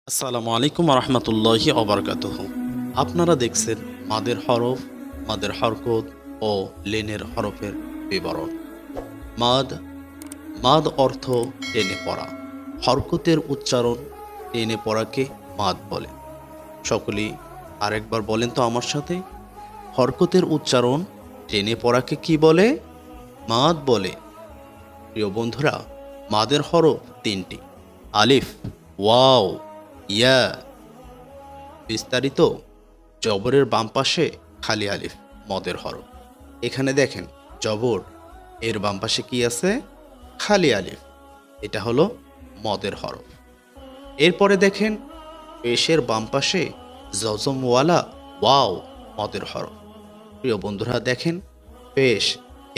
আসসালামু আলাইকুম রহমতুল্লাহি অবরকাতুহু। আপনারা দেখছেন মাদের হরফ, মাদের হরকত ও লেনের হরফের বিবরণ। মাদ মাদ অর্থ টেনে পড়া। হরকতের উচ্চারণ টেনে পড়াকে মাদ বলে। সকলেই আরেকবার বলেন তো আমার সাথে, হরকতের উচ্চারণ টেনে পড়াকে কি বলে? মাদ বলে। প্রিয় বন্ধুরা, মাদের হরফ তিনটি: আলিফ, ওয়াও, ইয়া। বিস্তারিত: জবরের বাম পাশে খালি আলিফ, মদের হরফ। এখানে দেখেন জবর, এর বাম পাশে কি আছে? খালি আলিফ, এটা হলো মদের হরফ। এরপরে দেখেন পেশের বাম পাশে জজমওয়ালা ওয়াও, মদের হরফ। প্রিয় বন্ধুরা দেখেন পেশ,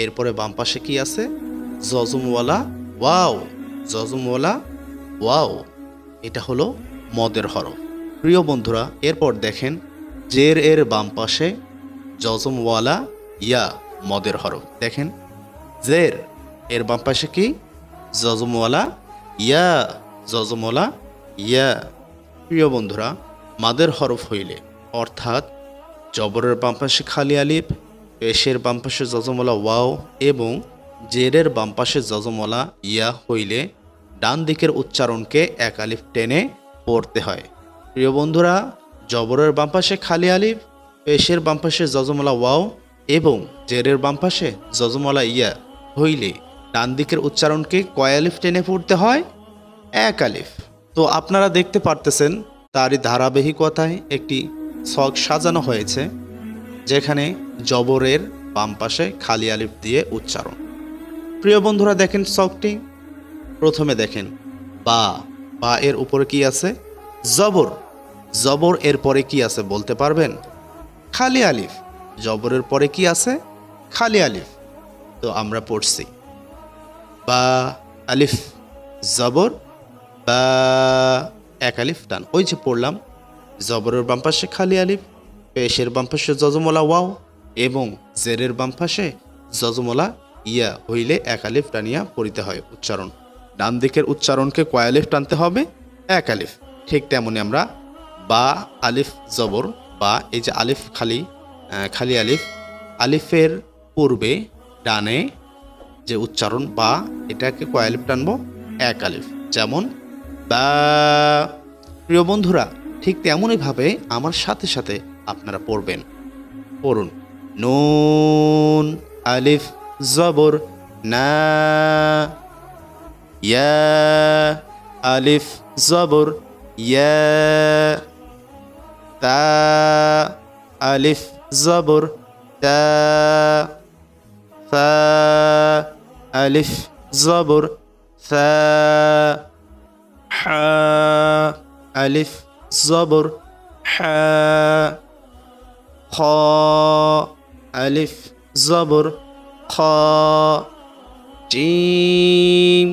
এরপরে বাম পাশে কি আছে? জজমওয়ালা ওয়াও, জজমওয়ালা ওয়াও, এটা হলো মদের হরফ। প্রিয় বন্ধুরা এরপর দেখেন জের এর বাম পাশে জজমওয়ালা ইয়া, মদের হরফ। দেখেন জের এর বাম পাশে কি? জজমওয়ালা ইয়া, জজমওয়ালা ইয়া। প্রিয় বন্ধুরা, মাদের হরফ হইলে অর্থাৎ জবরের বাম পাশে খালি আলিফ, পেশের বাম পাশে জজমওয়ালা ওয়াও এবং জেরের বাম পাশে জজমওয়ালা ইয়া হইলে ডান দিকের উচ্চারণকে এক আলিফ টেনে পড়তে হয়। প্রিয় বন্ধুরা, জবরের বাম পাশে খালি আলিফ, পেশের বাম পাশে জজমওয়ালা ওয়াও এবং জেরের বাম পাশে জজমওয়ালা ইয়া হইলে ডান দিকের উচ্চারণকে কয় আলিফ টেনে পড়তে হয়? এক আলিফ। তো আপনারা দেখতে পারতেছেন তারই ধারাবাহিকতায় একটি ছক সাজানো হয়েছে, যেখানে জবরের বাম পাশে খালি আলিফ দিয়ে উচ্চারণ। প্রিয় বন্ধুরা দেখেন ছকটি। প্রথমে দেখেন বা, বা এর উপরে কি আছে? জবর। জবর এর পরে কি আছে বলতে পারবেন? খালি আলিফ। জবরের পরে কি আছে? খালি আলিফ। তো আমরা পড়ছি বা, আলিফ, জবর, বা, এক আলিফ টান। ওই যে পড়লাম, জবরের বাম পাশে খালি আলিফ, পেশের বাম পাশে জজমওয়ালা ওয়াও এবং জেরের বাম পাশে জজমওয়ালা ইয়া হইলে এক আলিফ টানিয়া পড়িতে হয় উচ্চারণ। ডান দিকের উচ্চারণকে কয় আলিফ টানতে হবে? এক আলিফ। ঠিক তেমনি আমরা বা, আলিফ, জবর, বা, এই যে আলিফ খালি, খালি আলিফ, আলিফের পূর্বে ডানে যে উচ্চারণ বা, এটাকে কয় আলিফ টানবো? এক আলিফ। যেমন বা। প্রিয় বন্ধুরা, ঠিক তেমনইভাবে আমার সাথে সাথে আপনারা পড়বেন। পড়ুন নুন, আলিফ, জবর, না, ইয়া, আলিফ, জবর, ইয়া, তা, আলিফ, জবর, তা, ফা, আলিফ, জবর, ফা, হা, আলিফ, জবর, হা, খ, আলিফ, জবর, খ, জিম,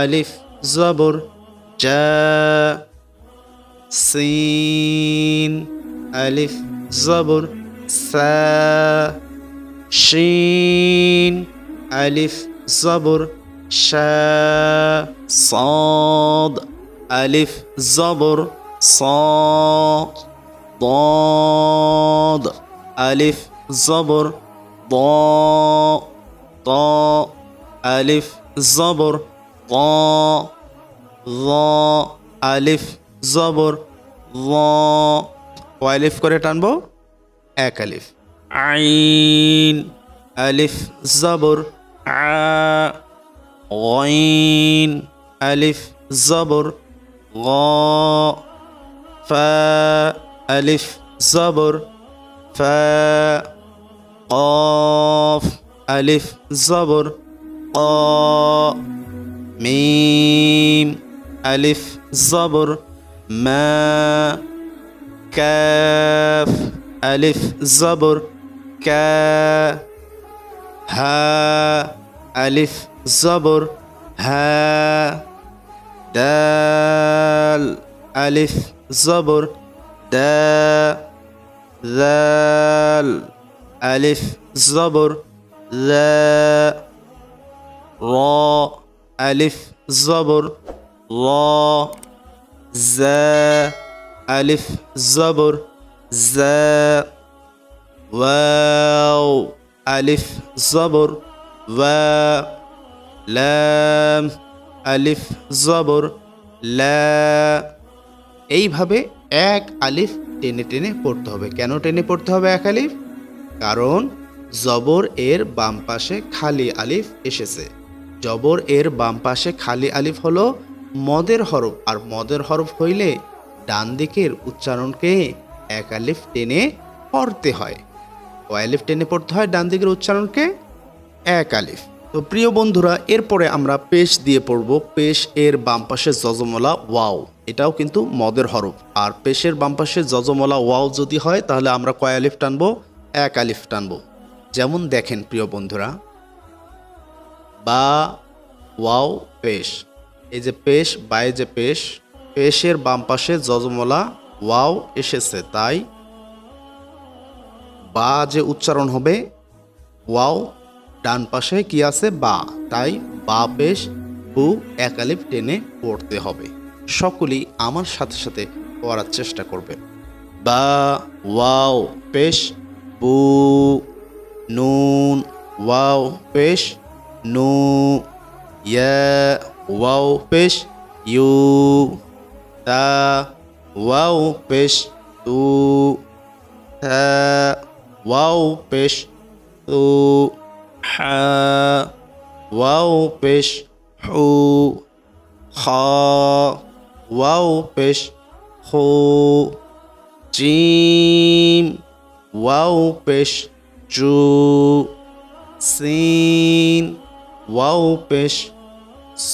আলিফ, জবর, জা, সিন, আলিফ, জবর, সা, শিন, আলিফ, জবর, শা, صاد, আলিফ, জবর, ص, ضاد, আলিফ, জবর, ض, ط, আলিফ, জবর, ق, ظ, আলিফ, জবর, ظ। কয় আলিফ করে টানবো? এক আলিফ। আইন, আলিফ, জবর, আ, গইন, আলিফ, জবর, গ, ফা, আলিফ, জবর, ফা, কফ, আলিফ, জবর, ক, মিম, আলিফ, জবর, মা, কাফ, আলিফ, জবর, কা, হা, আলিফ, জবর, হা, দাল, আলিফ, জবর, দা, দাল, আলিফ, জবর, দা, র, আলিফ, জবর, র, زا ألف زبر زا واو ألف زبر وا লাম আলিফ জবর লা। এইভাবে এক আলিফ টেনে টেনে পড়তে হবে। কেন টেনে পড়তে হবে এক আলিফ? কারণ জবর এর বাম পাশে খালি আলিফ এসেছে। জবর এর বাম পাশে খালি আলিফ হলো মদের হরফ, আর মদের হরফ হইলে ডান দিকের উচ্চারণকে এক আলিফ টেনে পড়তে হয়। কয় আলিফ টেনে পড়তে হয় ডান দিকের উচ্চারণকে? এক আলিফ। তো প্রিয় বন্ধুরা, এরপরে আমরা পেশ দিয়ে পড়ব। পেশ এর বাম পাশে যজমলা ওয়াও, এটাও কিন্তু মদের হরফ। আর পেশের বাম পাশে যজমলা ওয়াও যদি হয় তাহলে আমরা কয় আলিফ টানবো? এক আলিফ টানবো। যেমন দেখেন প্রিয় বন্ধুরা, বা ওয়াও পেশ, এই যে পেশ বায়ে যে পেশ, পেশের বাম পাশে যজমলা ওয়াও এসেছে, তাই বা যে উচ্চারণ হবে ওয়াও ডান পাশে কি আছে? বা, তাই বা পেশ হু এক আলিফ টেনে পড়তে হবে। সকলেই আমার সাথে সাথে পড়ার চেষ্টা করবে। বা ওয়াও পেশ বু, নুন ওয়াও পেশ নু, ইয়া ওয়াও পেশ ইউ, তা ওয়াও পেশ তু, থা ওয়াও পেশ তু, হা ওয়াও পেশ হু, খা ওয়াও পেশ হু, জিম ওয়াও পেশ জু, সিন ওয়াও পেশ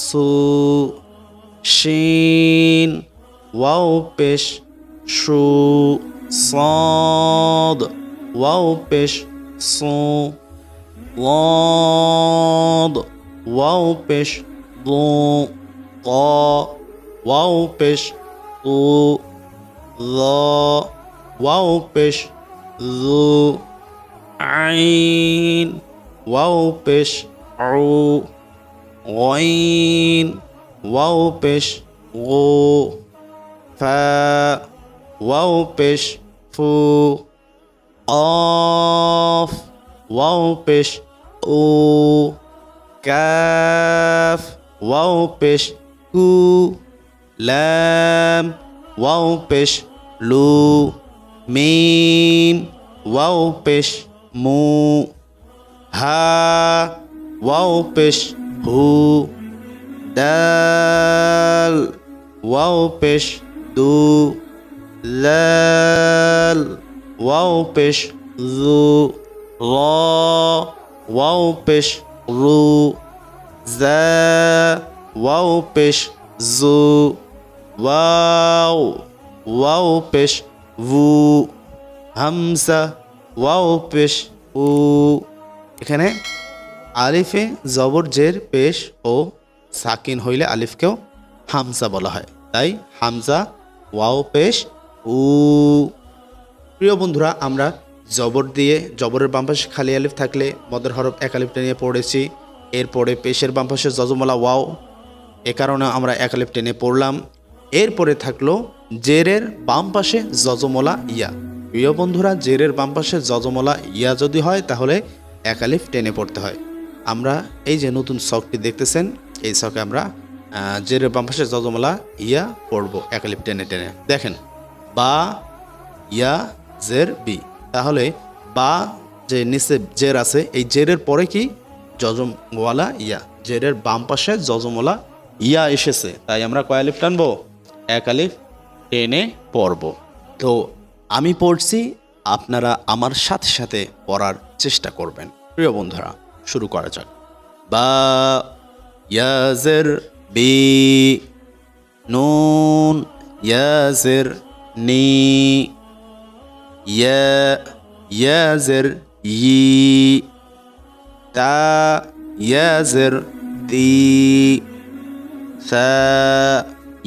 সু, শিন ওয়াও পেশ শু, صاد ওয়াও পেশ সু, ضاد ওয়াও পেশ দু, ক ওয়াও পেশ তু, ল ওয়াও পেশ জু, আইন ওয়াও পেশ উ, গইন ওয়াও পেশ গু, ফা ওয়াও পেশ ফু, قاف ওয়াও পেশ উ, কাফ ওয়াও পেশ কু, লাম ওয়াও পেশ লু, মিম ওয়াও পেশ মু, হা ওয়াও পেশ হু, দাল ওয়াও পেশ দু, লাল ওয়াও পেশ জু, র ওয়াও পেশ রু, জা ওয়াও পেশ জু, ওয়াও ওয়াও পেশ ভু, হামসা ওয়াও পেশ উ। এখানে আলিফে জবর জের পেশ ও সাকিন হইলে আলিফকেও হামসা বলা হয়, তাই হামসা ওয়াও পেশ উ। প্রিয় বন্ধুরা, আমরা জবর দিয়ে জবরের বাম পাশে খালি আলিফ থাকলে মদের হরফ এক আলিফ টেনে পড়েছি। এরপরে পেশের বাম পাশে যজমলা ওয়াও, এ কারণে আমরা এক আলিফ টেনে পড়লাম। এরপরে থাকলো জেরের বাম পাশে যজমলা ইয়া। প্রিয় বন্ধুরা, জেরের বাম পাশে যজমলা ইয়া যদি হয় তাহলে এক আলিফ টেনে পড়তে হয়। আমরা এই যে নতুন ছকটি দেখতেছেন, এই ছকে আমরা জেরের বাম পাশে যজমলা ইয়া পড়বো এক আলিফ টেনে টেনে। দেখেন, বা ইয়া জের বি, তাহলে বা যে নিচে জের আছে, এই জেরের পরে কি? যজমওয়ালা ইয়া। জেরের বাম পাশে যজমওয়ালা ইয়া এসেছে, তাই আমরা কয় আলিফ টানবো? এক আলিফ টেনে পড়ব। তো আমি পড়ছি, আপনারা আমার সাথে সাথে পড়ার চেষ্টা করবেন। প্রিয় বন্ধুরা, শুরু করা যাক। বা ইয়া জের বি, নুন ইয়া জের নি, ইয়া জের ই, তা ইয়া জের তি, সা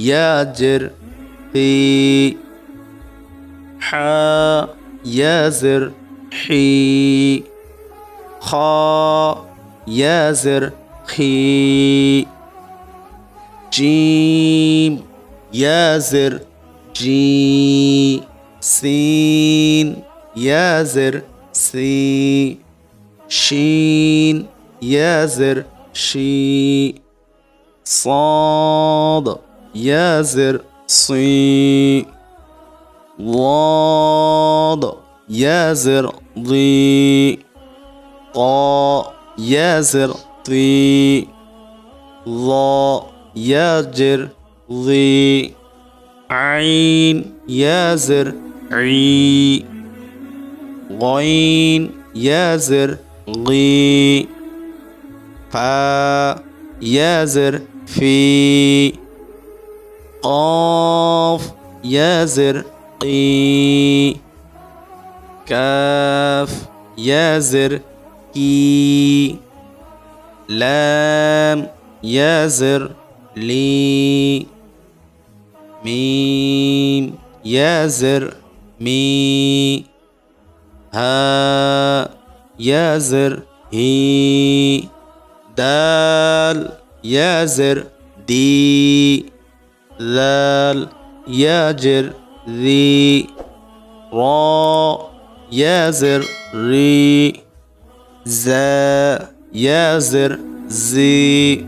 ইয়া জের তি, হা ইয়া জের হি, খ ইয়া জের খি, জিম ইয়াজের জি, সিন ইয়াজের সি, শিন ইয়াজের শি, صاد يازر صي، ضاد يازر ضي، طا يازر طي، ظا ياجر ضي، عين يازر عي، غين يازر غي، فا يازر في، قاف يازر قي، كاف يازر كي، لام يازر لي، ميم يازر مي، ها يازر هي، دال يازر دي، ذال ياجر ذي، را يازر ري، زا يازر زي،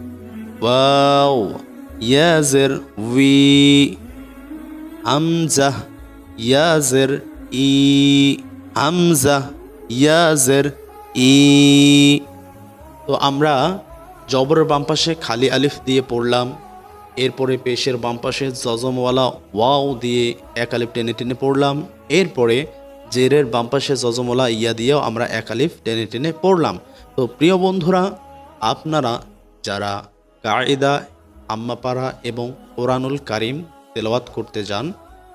واو يازر وي، همزة يازر إي، همزة يازر إي। তো আমরা জবরের বাম পাশে খালি আলিফ দিয়ে পড়লাম, এরপরে পেশের বাম পাশে জজমওয়ালা ওয়াও দিয়ে এক আলিফ টেনে টেনে পড়লাম, এরপরে জেরের বাম পাশে জজমওয়ালা ইয়া দিয়েও আমরা এক আলিফ টেনে টেনে পড়লাম। তো প্রিয় বন্ধুরা, আপনারা যারা কায়দা, আম্মাপাড়া এবং কোরআনুল কারিম তেলাওয়াত করতে যান,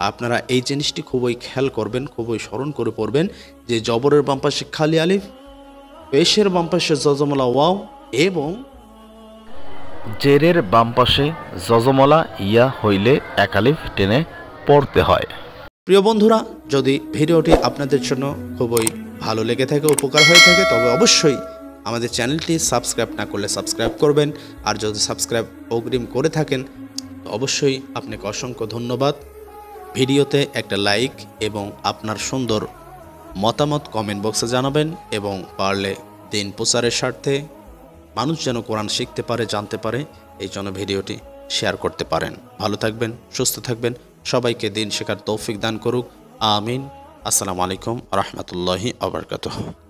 আপনারা এই জিনিসটি খুবই খেয়াল করবেন, খুবই স্মরণ করে পড়বেন যে জবরের বাম পাশে খালি আলিফ, পেশের বাম পাশে জজমওয়ালা ওয়াও এবং জেরের বাম পাশে জজমলা ইয়া হইলে এক আলিফ টেনে পড়তে হয়। প্রিয় বন্ধুরা, যদি ভিডিওটি আপনাদের জন্য খুবই ভালো লেগে থাকে, উপকার হয়ে থাকে, তবে অবশ্যই আমাদের চ্যানেলটি সাবস্ক্রাইব না করলে সাবস্ক্রাইব করবেন। আর যদি সাবস্ক্রাইব অগ্রিম করে থাকেন তো অবশ্যই আপনাকে অসংখ্য ধন্যবাদ। ভিডিওতে একটা লাইক এবং আপনার সুন্দর মতামত কমেন্ট বক্সে জানাবেন, এবং পারলে দিন প্রচারের স্বার্থে মানুষ যেন কোরআন শিখতে পারে, জানতে পারে, এই জন্য ভিডিওটি শেয়ার করতে পারেন। ভালো থাকবেন, সুস্থ থাকবেন, সবাইকে দিন শেখার তৌফিক দান করুক, আমিন। আসসালামু আলাইকুম রহমতুল্লাহি ওয়া বারাকাতুহু।